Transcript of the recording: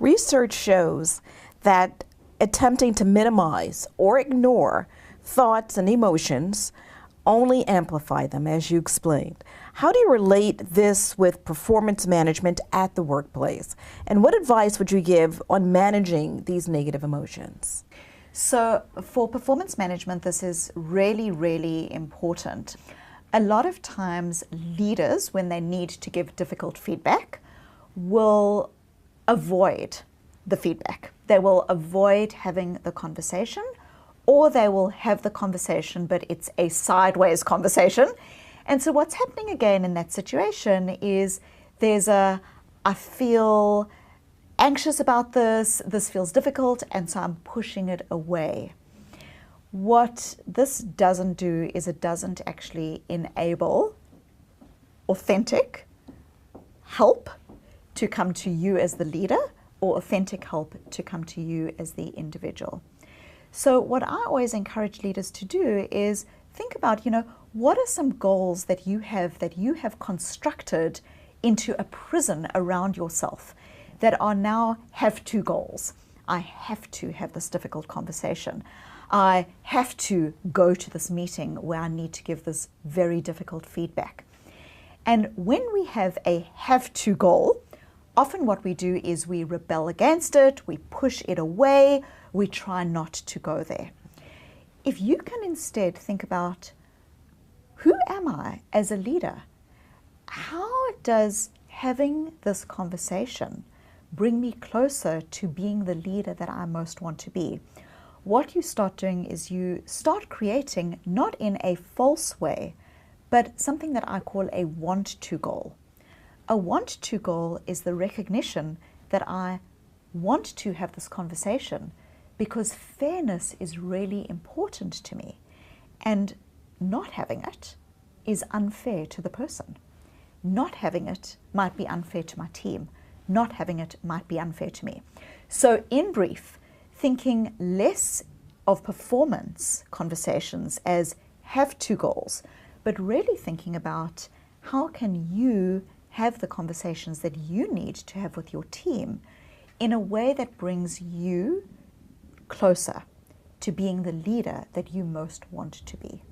Research shows that attempting to minimize or ignore thoughts and emotions only amplify them, as you explained. How do you relate this with performance management at the workplace? And what advice would you give on managing these negative emotions? So for performance management, this is really, really important. A lot of times leaders, when they need to give difficult feedback, will avoid the feedback. They will avoid having the conversation, or they will have the conversation, but it's a sideways conversation. And so what's happening again in that situation is there's I feel anxious about this feels difficult, and so I'm pushing it away. What this doesn't do is it doesn't actually enable authentic help to come to you as the leader, or authentic help to come to you as the individual. So what I always encourage leaders to do is think about, what are some goals that you have constructed into a prison around yourself that are now have-to goals. I have to have this difficult conversation. I have to go to this meeting where I need to give this very difficult feedback. And when we have a have-to goal, often what we do is we rebel against it, we push it away, we try not to go there. If you can instead think about, who am I as a leader? How does having this conversation bring me closer to being the leader that I most want to be? What you start doing is you start creating, not in a false way, but something that I call a want-to goal. A want-to goal is the recognition that I want to have this conversation because fairness is really important to me, and not having it is unfair to the person. Not having it might be unfair to my team. Not having it might be unfair to me. So in brief, thinking less of performance conversations as have-to goals, but really thinking about how can you have the conversations that you need to have with your team in a way that brings you closer to being the leader that you most want to be.